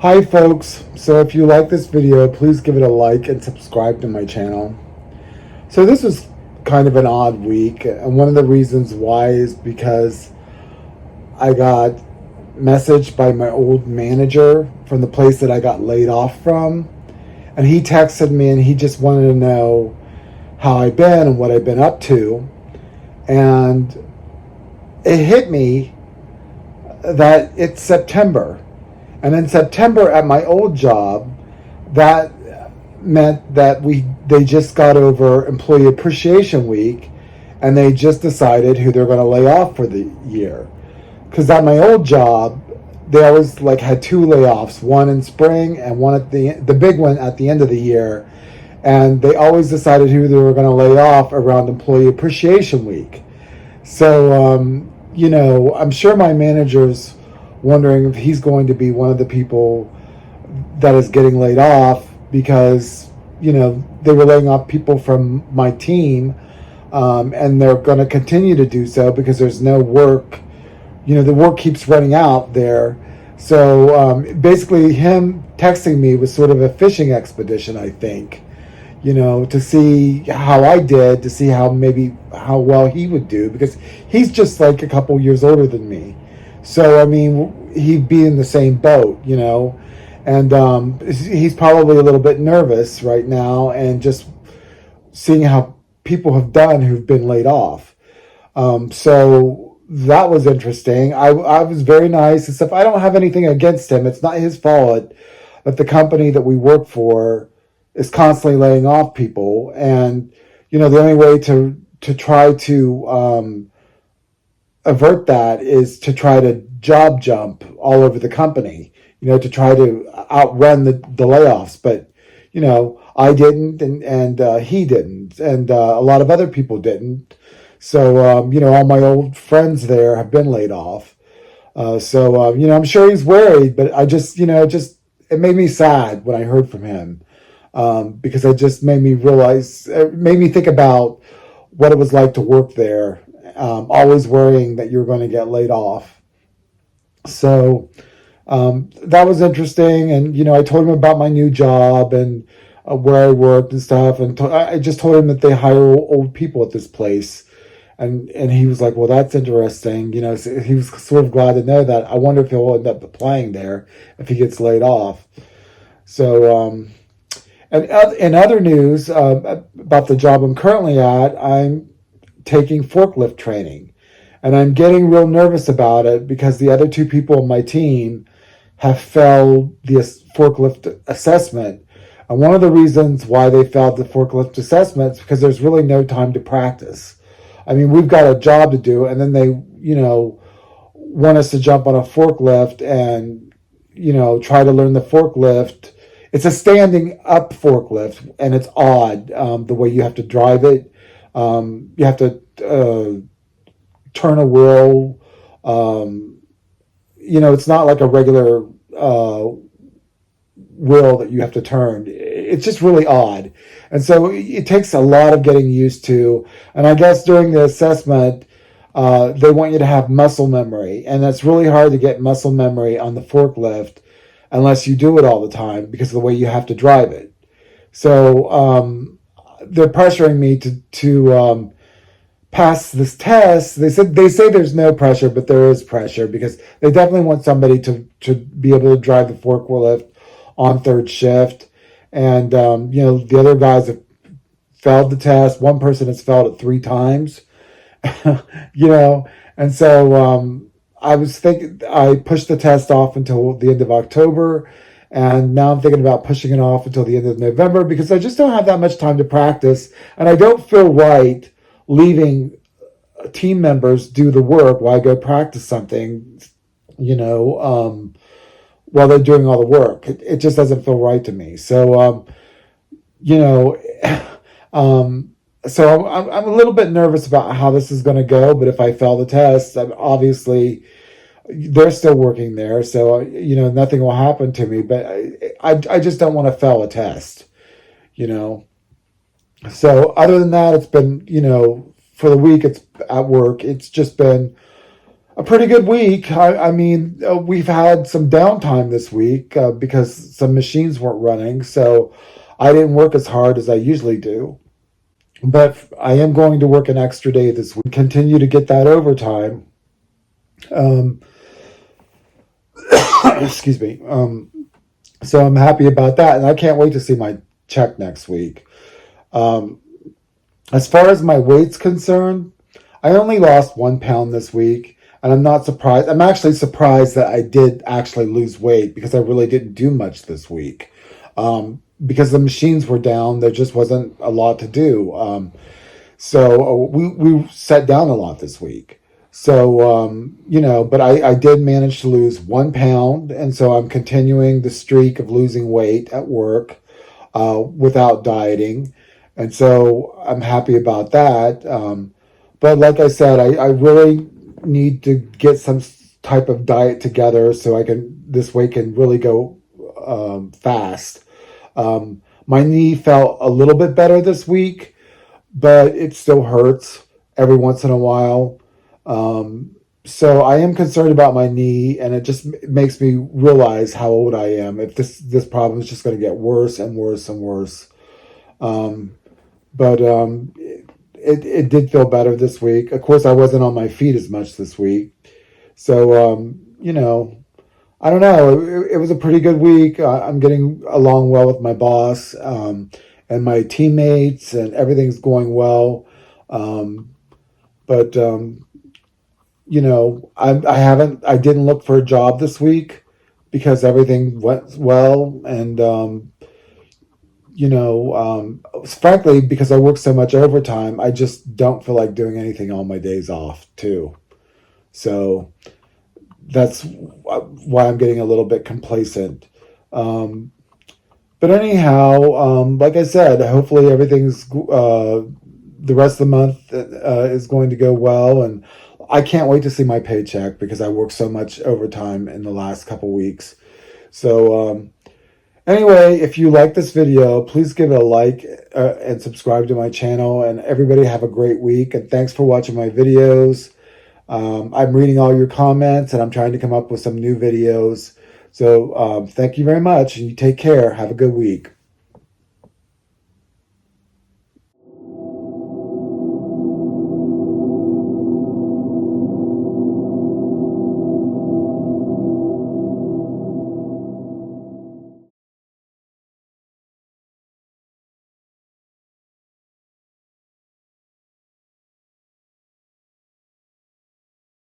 Hi folks, so if you like this video, please give it a like and subscribe to my channel. So this was kind of an odd week, and one of the reasons why is because I got messaged by my old manager from the place that I got laid off from, and he texted me and he just wanted to know how I've been and what I've been up to. And it hit me that it's September. And in September at my old job, that meant that they just got over Employee Appreciation Week, and they just decided who they're going to lay off for the year. Because at my old job, they always had two layoffs, one in spring and one at the big one at the end of the year, and they always decided who they were going to lay off around Employee Appreciation Week. So I'm sure my manager's wondering if he's going to be one of the people that is getting laid off because, they were laying off people from my team, and they're going to continue to do so because there's no work. The work keeps running out there. So basically him texting me was sort of a fishing expedition, I think, to see how I did, to see how well he would do, because he's just like a couple years older than me. So, I mean, he'd be in the same boat, and he's probably a little bit nervous right now and just seeing how people have done who've been laid off. So that was interesting. I was very nice and stuff. I don't have anything against him. It's not his fault that the company that we work for is constantly laying off people. And, the only way to try to avert that is to try to job jump all over the company, to try to outrun the layoffs. But, I didn't, and he didn't, and a lot of other people didn't. So, all my old friends there have been laid off. So, I'm sure he's worried, but I just, it made me sad when I heard from him, because it just made me realize, it made me think about what it was like to work there, always worrying that you're going to get laid off. So that was interesting. And, I told him about my new job and where I worked and stuff. And I just told him that they hire old people at this place. And he was like, well, that's interesting. So he was sort of glad to know that. I wonder if he'll end up applying there if he gets laid off. So, and in other news about the job I'm currently at, I'm taking forklift training. And I'm getting real nervous about it because the other two people on my team have failed the forklift assessment. And one of the reasons why they failed the forklift assessment is because there's really no time to practice. I mean, we've got a job to do, and then they, want us to jump on a forklift and, try to learn the forklift. It's a standing up forklift, and it's odd the way you have to drive it. You have to turn a wheel. It's not like a regular wheel that you have to turn. It's just really odd. And so it takes a lot of getting used to. And I guess during the assessment, they want you to have muscle memory. And it's really hard to get muscle memory on the forklift unless you do it all the time because of the way you have to drive it. So they're pressuring me to pass this test. They say there's no pressure, but there is pressure because they definitely want somebody to be able to drive the forklift on third shift. And the other guys have failed the test. One person has failed it 3 times. And so I was thinking I pushed the test off until the end of October, and now I'm thinking about pushing it off until the end of November because I just don't have that much time to practice, and I don't feel right leaving team members do the work while I go practice something, while they're doing all the work. It just doesn't feel right to me. So, so I'm a little bit nervous about how this is going to go. But if I fail the test, obviously they're still working there, so nothing will happen to me. But I just don't want to fail a test. So other than that, it's been for the week. It's at work. It's just been a pretty good week. I mean, we've had some downtime this week because some machines weren't running, so I didn't work as hard as I usually do. But I am going to work an extra day this week, continue to get that overtime. Um, excuse me. So I'm happy about that, and I can't wait to see my check next week. Um, as far as my weight's concerned, I only lost 1 pound this week, and I'm not surprised. I'm actually surprised that I did actually lose weight because I really didn't do much this week. Because the machines were down, there just wasn't a lot to do. So we sat down a lot this week. So, but I did manage to lose 1 pound. And so I'm continuing the streak of losing weight at work without dieting. And so I'm happy about that. But like I said, I really need to get some type of diet together so this weight can really go fast. My knee felt a little bit better this week, but it still hurts every once in a while. So I am concerned about my knee, and it just makes me realize how old I am. If this problem is just going to get worse and worse and worse. But it did feel better this week. Of course, I wasn't on my feet as much this week. So, I don't know. It was a pretty good week. I'm getting along well with my boss and my teammates, and everything's going well. But I didn't look for a job this week because everything went well, and frankly, because I work so much overtime, I just don't feel like doing anything on my days off too. So that's why I'm getting a little bit complacent. But anyhow, like I said, hopefully everything's the rest of the month is going to go well, and I can't wait to see my paycheck because I worked so much overtime in the last couple weeks. So anyway, if you like this video, please give it a like and subscribe to my channel. And everybody have a great week. And thanks for watching my videos. I'm reading all your comments, and I'm trying to come up with some new videos. So thank you very much, and you take care. Have a good week.